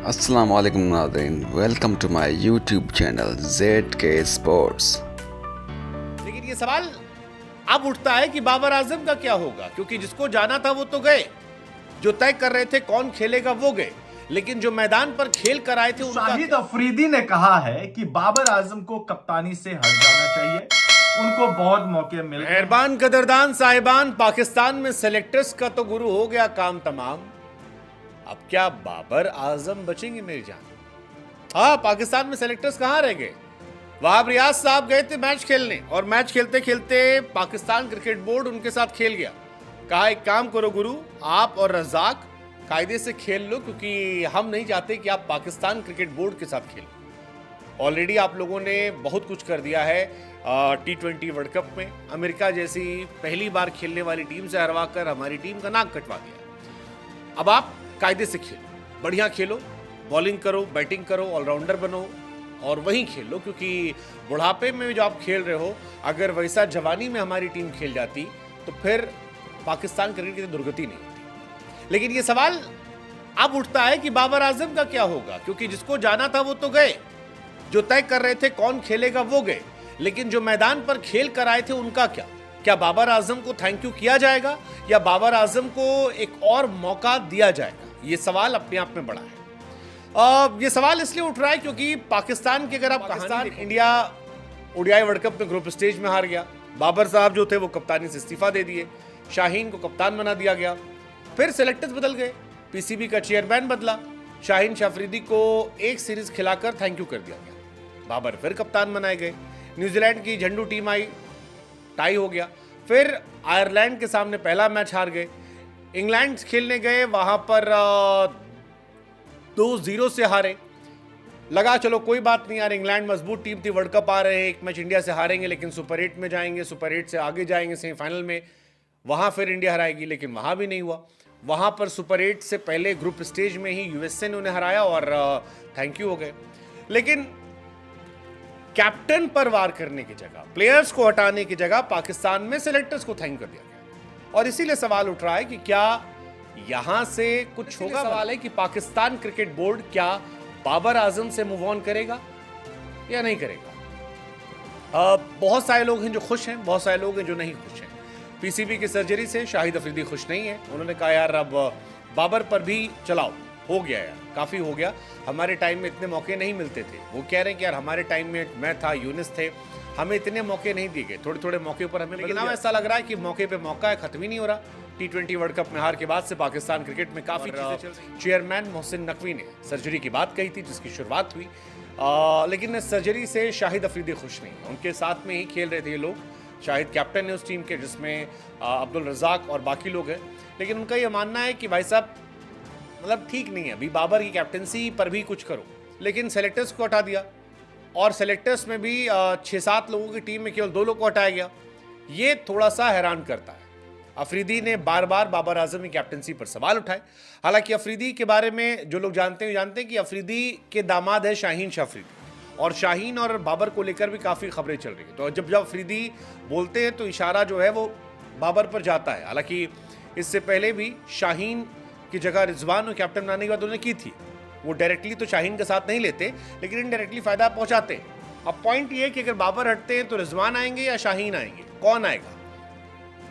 अस्सलाम वालेकुम नाज़रीन, welcome to my YouTube channel ZK sports. लेकिन ये सवाल अब उठता है कि बाबर आजम का क्या होगा, क्योंकि जिसको जाना था वो तो गए, जो तय कर रहे थे कौन खेलेगा वो गए, लेकिन जो मैदान पर खेल कर आए थे उनका शाहिद अफरीदी ने कहा है कि बाबर आजम को कप्तानी से हट जाना चाहिए, उनको बहुत मौके मिल गए। मेहरबान कदरदान साहिबान, पाकिस्तान में सेलेक्टर्स का तो गुरु हो गया काम तमाम, अब क्या बाबर आजम बचेंगे मेरी जान? हाँ, पाकिस्तान में सेलेक्टर्स कहां रह गए? वहाब रियाज साहब गए थे मैच खेलने, और मैच खेलते खेलते पाकिस्तान क्रिकेट बोर्ड उनके साथ खेल गया। कहा एक काम करो गुरु, आप और रजाक कायदे से खेल लो, क्योंकि हम नहीं चाहते कि आप पाकिस्तान क्रिकेट बोर्ड के साथ खेलो। ऑलरेडी आप लोगों ने बहुत कुछ कर दिया है T20 वर्ल्ड कप में, अमेरिका जैसी पहली बार खेलने वाली टीम से हरवा कर हमारी टीम का नाक कटवा दिया। अब आप कायदे से खेलो, बढ़िया खेलो, बॉलिंग करो, बैटिंग करो, ऑलराउंडर बनो और वहीं खेल लो, क्योंकि बुढ़ापे में जो आप खेल रहे हो, अगर वैसा जवानी में हमारी टीम खेल जाती तो फिर पाकिस्तान क्रिकेट की दुर्गति नहीं होती। लेकिन ये सवाल अब उठता है कि बाबर आजम का क्या होगा, क्योंकि जिसको जाना था वो तो गए, जो तय कर रहे थे कौन खेलेगा वो गए, लेकिन जो मैदान पर खेल कर आए थे उनका क्या बाबर आजम को थैंक यू किया जाएगा या बाबर आजम को एक और मौका दिया जाएगा? ये सवाल अपने आप में बड़ा है। ये सवाल इसलिए उठ रहा है क्योंकि पाकिस्तान की अगर आप Pakistan India ODI world cup में ग्रुप स्टेज में हार गया, बाबर साहब जो थे वो कप्तानी से इस्तीफा दे दिए, शाहीन को कप्तान बना दिया गया, फिर सेलेक्टर्स बदल गए, पीसीबी का चेयरमैन बदला, शाहीन शाफरीदी को एक सीरीज खिलाकर थैंक यू कर दिया गया, बाबर फिर कप्तान बनाए गए, न्यूजीलैंड की झंडू टीम आई, टाई हो गया, फिर आयरलैंड के सामने पहला मैच हार गए, इंग्लैंड खेलने गए, वहां पर 2-0 से हारे, लगा चलो कोई बात नहीं यार, इंग्लैंड मजबूत टीम थी, वर्ल्ड कप आ रहे हैं, एक मैच इंडिया से हारेंगे लेकिन सुपर 8 में जाएंगे, सुपर 8 से आगे जाएंगे सेमीफाइनल में, वहां फिर इंडिया हराएगी, लेकिन वहां भी नहीं हुआ। वहां पर सुपर 8 से पहले ग्रुप स्टेज में ही यूएसए ने उन्हें हराया और थैंक यू हो गए। लेकिन कैप्टन पर वार करने की जगह, प्लेयर्स को हटाने की जगह पाकिस्तान में सेलेक्टर्स को थैंक कर दिया गया, और इसीलिए सवाल उठ रहा है कि क्या यहां से कुछ होगा? सवाल है कि पाकिस्तान क्रिकेट बोर्ड क्या बाबर आजम से मूव ऑन करेगा या नहीं करेगा? बहुत सारे लोग हैं जो खुश हैं, बहुत सारे लोग हैं जो नहीं खुश हैं। पीसीबी की सर्जरी से शाहिद अफरीदी खुश नहीं है, उन्होंने कहा यार अब बाबर पर भी चलाओ, हो गया यार, काफ़ी हो गया, हमारे टाइम में इतने मौके नहीं मिलते थे। वो कह रहे हैं कि यार हमारे टाइम में मैं था, यूनिस थे, हमें इतने मौके नहीं दिए गए, थोड़े थोड़े मौके पर हमें, लेकिन अब ऐसा लग रहा है कि मौके पे मौका है, खत्म ही नहीं हो रहा। T20 वर्ल्ड कप में हार के बाद से पाकिस्तान क्रिकेट में काफ़ी चीज़ें चल रही। चेयरमैन मोहसिन नकवी ने सर्जरी की बात कही थी जिसकी शुरुआत हुई, लेकिन सर्जरी से शाहिद अफरीदी खुश नहीं, उनके साथ में ही खेल रहे थे ये लोग, शाहिद कैप्टन है उस टीम के जिसमें अब्दुल रज़ाक और बाकी लोग हैं, लेकिन उनका ये मानना है कि भाई साहब मतलब ठीक नहीं है, अभी बाबर की कैप्टनसी पर भी कुछ करो, लेकिन सेलेक्टर्स को हटा दिया, और सेलेक्टर्स में भी 6-7 लोगों की टीम में केवल 2 लोग को हटाया गया, ये थोड़ा सा हैरान करता है। अफरीदी ने बार बार बाबर आजम की कैप्टनसी पर सवाल उठाए, हालांकि अफरीदी के बारे में जो लोग जानते हैं कि अफरीदी के दामाद है शाहीन शाफरीदी, और शाहीन और बाबर को लेकर भी काफ़ी खबरें चल रही हैं, तो जब अफरीदी बोलते हैं तो इशारा जो है वो बाबर पर जाता है। हालांकि इससे पहले भी शाहीन की जगह रिजवान को कैप्टन बनाने की बात उन्होंने की थी, वो डायरेक्टली तो शाहीन के साथ नहीं लेते, लेकिन इनडायरेक्टली फायदा पहुंचाते हैं। अब पॉइंट ये है कि अगर बाबर हटते हैं तो रिजवान आएंगे या शाहीन आएंगे, कौन आएगा?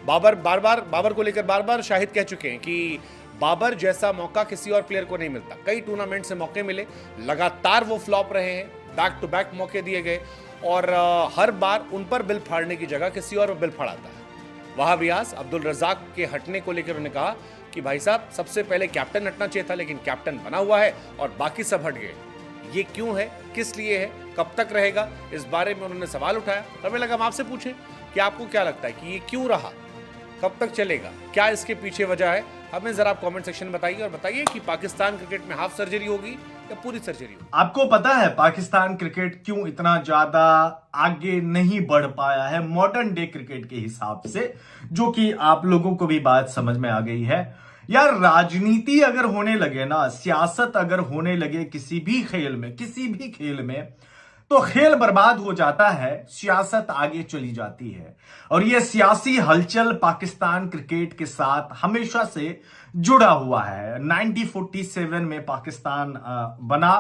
बाबर को लेकर बार बार शाहिद कह चुके हैं कि बाबर जैसा मौका किसी और प्लेयर को नहीं मिलता, कई टूर्नामेंट से मौके मिले, लगातार वो फ्लॉप रहे हैं, बैक टू बैक मौके दिए गए, और हर बार उन पर बिल फाड़ने की जगह किसी और बिल फाड़ाता है। वहाब रियाज अब्दुल रज़ाक के हटने को लेकर उन्होंने कहा कि भाई साहब सबसे पहले कैप्टन हटना चाहिए था, लेकिन कैप्टन बना हुआ है और बाकी सब हट गए, ये क्यों है, किस लिए है, कब तक रहेगा, इस बारे में उन्होंने सवाल उठाया। तो हमें लगा हम आपसे पूछें कि आपको क्या लगता है कि ये क्यों रहा, कब तक चलेगा, क्या इसके पीछे वजह है? हमें जरा आप कमेंट सेक्शन में बताइए, और बताइए कि पाकिस्तान क्रिकेट में हाफ सर्जरी होगी या पूरी सर्जरी होगी। आपको पता है पाकिस्तान क्रिकेट क्यों इतना ज्यादा आगे नहीं बढ़ पाया है मॉडर्न डे क्रिकेट के हिसाब से, जो कि आप लोगों को भी बात समझ में आ गई है। यार राजनीति अगर होने लगे ना, सियासत अगर होने लगे किसी भी खेल में, तो खेल बर्बाद हो जाता है, सियासत आगे चली जाती है। और यह सियासी हलचल पाकिस्तान क्रिकेट के साथ हमेशा से जुड़ा हुआ है। 1947 में पाकिस्तान बना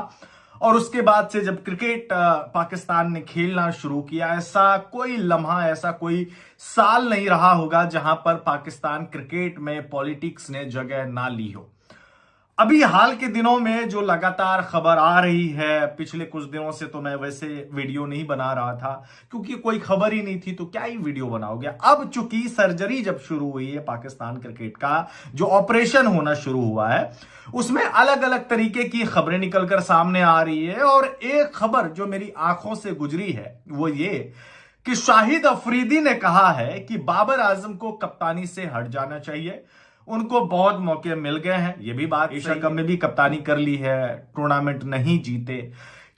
और उसके बाद से जब क्रिकेट पाकिस्तान ने खेलना शुरू किया, ऐसा कोई लम्हा, ऐसा कोई साल नहीं रहा होगा जहां पर पाकिस्तान क्रिकेट में पॉलिटिक्स ने जगह ना ली हो। अभी हाल के दिनों में जो लगातार खबर आ रही है, पिछले कुछ दिनों से तो मैं वैसे वीडियो नहीं बना रहा था क्योंकि कोई खबर ही नहीं थी, तो क्या ही वीडियो बनाओगे। अब चूंकि सर्जरी जब शुरू हुई है, पाकिस्तान क्रिकेट का जो ऑपरेशन होना शुरू हुआ है, उसमें अलग अलग तरीके की खबरें निकलकर सामने आ रही है। और एक खबर जो मेरी आंखों से गुजरी है वो ये कि शाहिद अफरीदी ने कहा है कि बाबर आजम को कप्तानी से हट जाना चाहिए। उनको बहुत मौके मिल गए हैं, ये भी बात, एशिया कप में भी कप्तानी कर ली है, टूर्नामेंट नहीं जीते,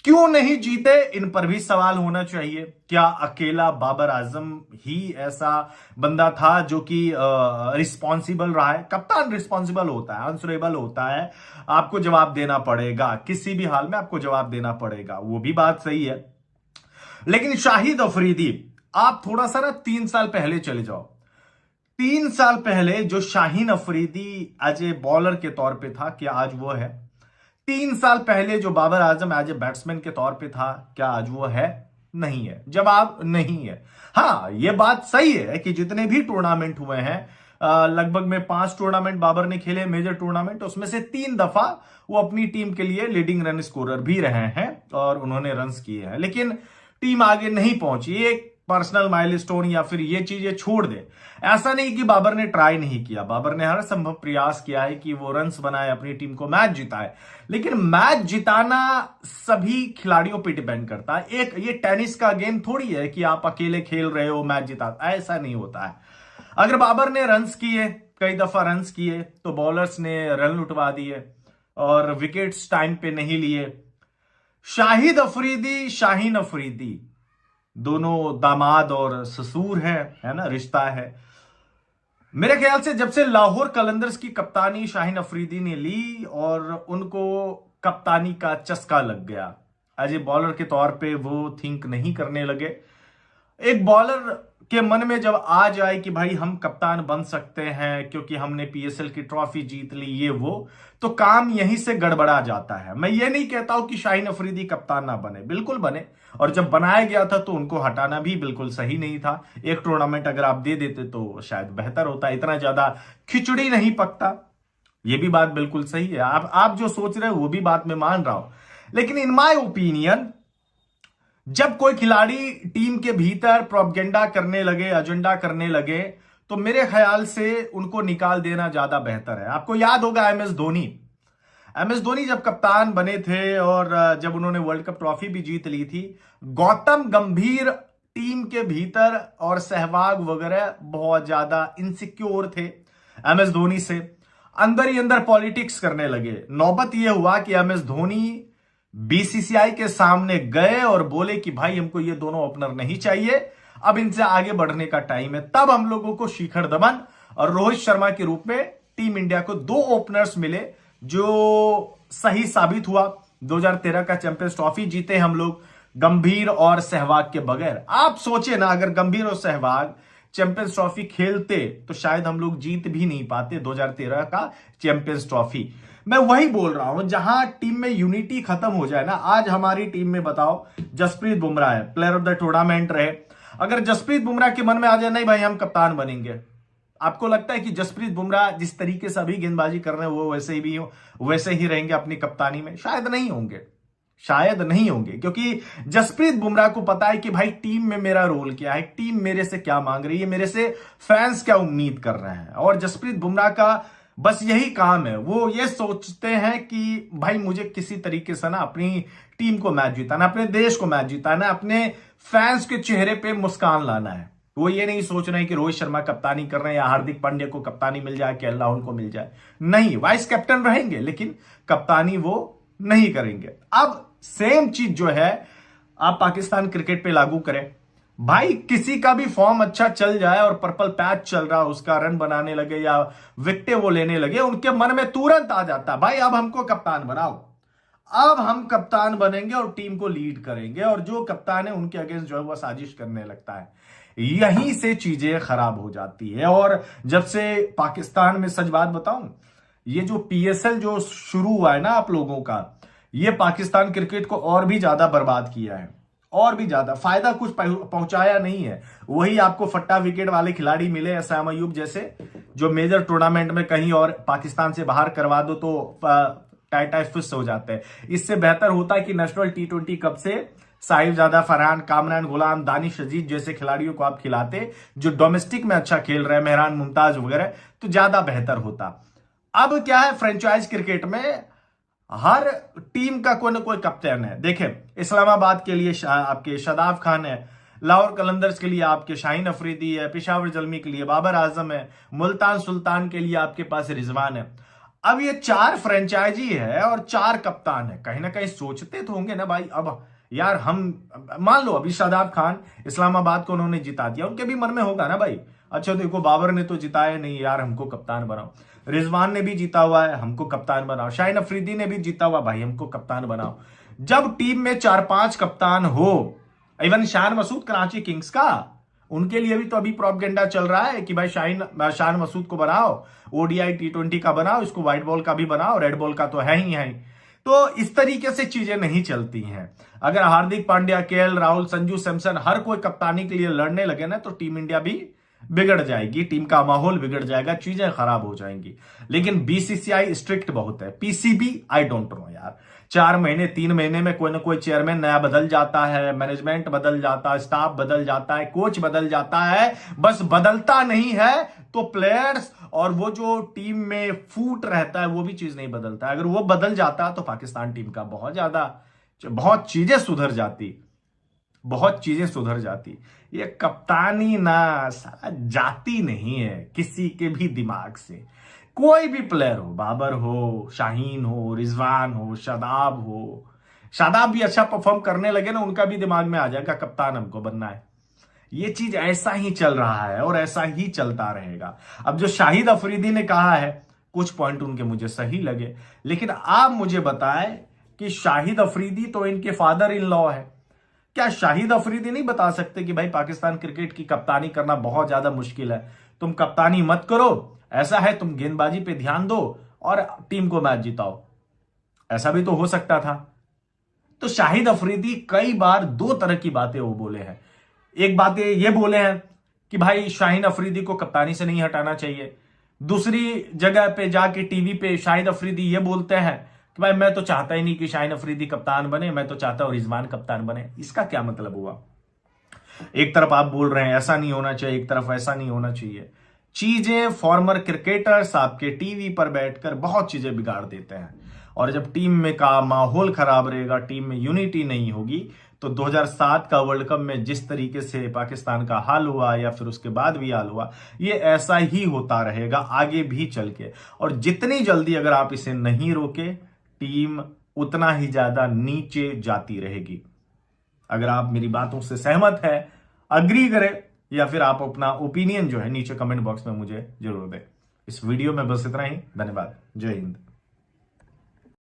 क्यों नहीं जीते, इन पर भी सवाल होना चाहिए। क्या अकेला बाबर आजम ही ऐसा बंदा था जो कि रिस्पॉन्सिबल रहा है? कप्तान रिस्पॉन्सिबल होता है, आंसरेबल होता है, आपको जवाब देना पड़ेगा, किसी भी हाल में आपको जवाब देना पड़ेगा, वो भी बात सही है। लेकिन शाहिद अफरीदी, आप थोड़ा सा ना 3 साल पहले चले जाओ। 3 साल पहले जो Shaheen Afridi as a bowler के तौर पे था, क्या आज वो है? 3 साल पहले जो Babar Azam as a batsman के तौर पे था, क्या आज वो है? नहीं है। जवाब नहीं है। हाँ, ये बात सही है कि जितने भी टूर्नामेंट हुए हैं, लगभग में 5 टूर्नामेंट बाबर ने खेले, मेजर टूर्नामेंट, उसमें से 3 दफा वो अपनी टीम के लिए लीडिंग रन स्कोरर भी रहे हैं और उन्होंने रन्स किए हैं, लेकिन टीम आगे नहीं पहुंची। एक पर्सनल माइलस्टोन या फिर ये चीजें छोड़ दे, ऐसा नहीं कि बाबर ने ट्राई नहीं किया, बाबर ने हर संभव प्रयास किया है कि वो रन्स बनाए, अपनी टीम को मैच जिताए। लेकिन मैच जिताना सभी खिलाड़ियों पे डिपेंड करता है। एक ये टेनिस का गेम थोड़ी है कि आप अकेले खेल रहे हो मैच जिता, ऐसा नहीं होता है। अगर बाबर ने रन्स किए, कई दफा रन्स किए, तो बॉलर्स ने रन लुटवा दिए और विकेट्स टाइम पे नहीं लिए। शाहिद अफरीदी, शाहीन अफरीदी दोनों दामाद और ससुर है ना, रिश्ता है। मेरे ख्याल से जब से लाहौर कलंदर्स की कप्तानी शाहीन अफरीदी ने ली और उनको कप्तानी का चस्का लग गया, एज ए बॉलर के तौर पे वो थिंक नहीं करने लगे। एक बॉलर के मन में जब आ जाए कि भाई हम कप्तान बन सकते हैं क्योंकि हमने पीएसएल की ट्रॉफी जीत ली, ये वो, तो काम यहीं से गड़बड़ा जाता है। मैं ये नहीं कहता हूं कि शाहीन अफरीदी कप्तान ना बने, बिल्कुल बने, और जब बनाया गया था तो उनको हटाना भी बिल्कुल सही नहीं था। एक टूर्नामेंट अगर आप दे देते तो शायद बेहतर होता, इतना ज्यादा खिचड़ी नहीं पकता, ये भी बात बिल्कुल सही है। आप जो सोच रहे हो वो भी बात मैं मान रहा हूं, लेकिन इन माय ओपिनियन जब कोई खिलाड़ी टीम के भीतर प्रोपगेंडा करने लगे, एजेंडा करने लगे, तो मेरे ख्याल से उनको निकाल देना ज्यादा बेहतर है। आपको याद होगा एमएस धोनी जब कप्तान बने थे और जब उन्होंने वर्ल्ड कप ट्रॉफी भी जीत ली थी, गौतम गंभीर टीम के भीतर और सहवाग वगैरह बहुत ज्यादा इनसिक्योर थे एमएस धोनी से, अंदर ही अंदर पॉलिटिक्स करने लगे। नौबत यह हुआ कि एमएस धोनी बीसीसीआई के सामने गए और बोले कि भाई हमको ये दोनों ओपनर नहीं चाहिए, अब इनसे आगे बढ़ने का टाइम है। तब हम लोगों को शिखर धवन और रोहित शर्मा के रूप में टीम इंडिया को 2 ओपनर्स मिले, जो सही साबित हुआ। 2013 का चैंपियंस ट्रॉफी जीते हम लोग गंभीर और सहवाग के बगैर। आप सोचे ना, अगर गंभीर और सहवाग चैंपियंस ट्रॉफी खेलते तो शायद हम लोग जीत भी नहीं पाते 2013 का चैंपियंस ट्रॉफी। मैं वही बोल रहा हूं, जहां टीम में यूनिटी खत्म हो जाए ना। आज हमारी टीम में बताओ, जसप्रीत बुमराह है, प्लेयर ऑफ द टूर्नामेंट रहे, अगर जसप्रीत बुमराह के मन में आ जाए नहीं भाई हम कप्तान बनेंगे, आपको लगता है कि जसप्रीत बुमराह जिस तरीके से अभी गेंदबाजी कर रहे हैं वो वैसे ही रहेंगे अपनी कप्तानी में? शायद नहीं होंगे, क्योंकि जसप्रीत बुमराह को पता है कि भाई टीम में मेरा रोल क्या है, टीम मेरे से क्या मांग रही है, मेरे से फैंस क्या उम्मीद कर रहे हैं। और जसप्रीत बुमराह का बस यही काम है, वो ये सोचते हैं कि भाई मुझे किसी तरीके से ना अपनी टीम को मैच जिताना, अपने देश को मैच जिताना, अपने फैंस के चेहरे पे मुस्कान लाना है। वो ये नहीं सोच रहे हैं कि रोहित शर्मा कप्तानी कर रहे हैं या हार्दिक पांड्या को कप्तानी मिल जाए, के राहुल को मिल जाए। नहीं, वाइस कैप्टन रहेंगे लेकिन कप्तानी वो नहीं करेंगे। अब सेम चीज जो है आप पाकिस्तान क्रिकेट पे लागू करें। भाई किसी का भी फॉर्म अच्छा चल जाए और पर्पल पैच चल रहा, उसका रन बनाने लगे या विकेटें वो लेने लगे, उनके मन में तुरंत आ जाता भाई अब हमको कप्तान बनाओ, अब हम कप्तान बनेंगे और टीम को लीड करेंगे, और जो कप्तान है उनके अगेंस्ट जो है वह साजिश करने लगता है। यहीं से चीजें खराब हो जाती है। और जब से पाकिस्तान में, सच बात बताऊं, ये जो PSL जो शुरू हुआ है ना आप लोगों का, ये पाकिस्तान क्रिकेट को और भी ज्यादा बर्बाद किया है, और भी ज्यादा फायदा कुछ पहुंचाया नहीं है। वही आपको फट्टा विकेट वाले खिलाड़ी मिले, एहसान अयूब जैसे, जो मेजर टूर्नामेंट में कहीं और पाकिस्तान से बाहर करवा दो तो टाइट फिक्स हो जाते हैं। इससे बेहतर होता है कि नेशनल T20 कप से साहिबजादा, फरहान, कामरान गुलाम, दानिश अजीज जैसे खिलाड़ियों को आप खिलाते, जो डोमेस्टिक में अच्छा खेल रहे हैं, मेहरान मुमताज वगैरह, तो ज्यादा बेहतर होता। अब क्या है, फ्रेंचाइज क्रिकेट में हर टीम का कोई ना कोई कप्तान है। देखें, इस्लामाबाद के लिए आपके शादाब खान है, लाहौर कलंदर्स के लिए आपके शाहीन अफरीदी है, पेशावर जलमी के लिए बाबर आजम है, मुल्तान सुल्तान के लिए आपके पास रिजवान है। अब ये 4 फ्रेंचाइजी है और 4 कप्तान है। कहीं ना कहीं सोचते तो होंगे ना भाई, अब यार हम मान लो अभी शादाब खान, इस्लामाबाद को उन्होंने जिता दिया, उनके भी मन में होगा ना भाई, अच्छा देखो बाबर ने तो जिताया नहीं यार, हमको कप्तान बनाओ। रिजवान ने भी जीता हुआ है, हमको कप्तान बनाओ। शाहीन अफरीदी ने भी जीता हुआ, भाई हमको कप्तान बनाओ। जब टीम में 4-5 कप्तान हो, इवन शान मसूद कराची किंग्स का, उनके लिए भी तो अभी प्रोपेगेंडा चल रहा है कि भाई शान मसूद को बनाओ, ODI T20 का बनाओ, इसको व्हाइट बॉल का भी बनाओ, रेड बॉल का तो है ही है। तो इस तरीके से चीजें नहीं चलती हैं। अगर हार्दिक पांड्या, KL राहुल, संजू सैमसन हर कोई कप्तानी के लिए लड़ने लगे ना, तो टीम इंडिया भी बिगड़ जाएगी, टीम का माहौल बिगड़ जाएगा, चीजें खराब हो जाएंगी। लेकिन BCCI स्ट्रिक्ट बहुत है, PCB आई डोंट नो यार, 4 महीने 3 महीने में कोई ना कोई चेयरमैन नया बदल जाता है, मैनेजमेंट बदल जाता है, स्टाफ बदल जाता है, कोच बदल जाता है, बस बदलता नहीं है तो प्लेयर्स और वो जो टीम में फूट रहता है वो भी चीज नहीं बदलता है। अगर वो बदल जाता तो पाकिस्तान टीम का बहुत चीजें सुधर जाती, बहुत चीजें सुधर जाती। ये कप्तानी ना साला जाती नहीं है किसी के भी दिमाग से। कोई भी प्लेयर हो, बाबर हो, शाहीन हो, रिजवान हो, शादाब हो, शादाब भी अच्छा परफॉर्म करने लगे ना, उनका भी दिमाग में आ जाएगा कप्तान हमको बनना है। ये चीज ऐसा ही चल रहा है और ऐसा ही चलता रहेगा। अब जो शाहिद अफरीदी ने कहा है, कुछ पॉइंट उनके मुझे सही लगे, लेकिन आप मुझे बताएं कि शाहिद अफरीदी तो इनके फादर इन लॉ है, क्या शाहिद अफरीदी नहीं बता सकते कि भाई पाकिस्तान क्रिकेट की कप्तानी करना बहुत ज्यादा मुश्किल है, तुम कप्तानी मत करो, ऐसा है तुम गेंदबाजी पे ध्यान दो और टीम को मैच जिताओ। ऐसा भी तो हो सकता था। तो शाहिद अफरीदी कई बार 2 तरह की बातें वो बोले हैं। एक बात ये बोले हैं कि भाई शाहीन अफरीदी को कप्तानी से नहीं हटाना चाहिए। दूसरी जगह पे जाके टीवी पे शाहिद अफरीदी ये बोलते हैं कि भाई मैं तो चाहता ही नहीं कि शाहीन अफरीदी कप्तान बने, मैं तो चाहता हूं रिजवान कप्तान बने। इसका क्या मतलब हुआ? एक तरफ आप बोल रहे हैं ऐसा नहीं होना चाहिए, एक तरफ ऐसा नहीं होना चाहिए। चीजें फॉर्मर क्रिकेटर्स आपके टीवी पर बैठकर बहुत चीजें बिगाड़ देते हैं, और जब टीम में का माहौल खराब रहेगा, टीम में यूनिटी नहीं होगी, तो 2007 का वर्ल्ड कप में जिस तरीके से पाकिस्तान का हाल हुआ या फिर उसके बाद भी हाल हुआ, ये ऐसा ही होता रहेगा आगे भी चल के। और जितनी जल्दी अगर आप इसे नहीं रोके, टीम उतना ही ज्यादा नीचे जाती रहेगी। अगर आप मेरी बातों से सहमत है, अग्री करें, या फिर आप अपना ओपिनियन जो है नीचे कमेंट बॉक्स में मुझे जरूर दें। इस वीडियो में बस इतना ही। धन्यवाद। जय हिंद।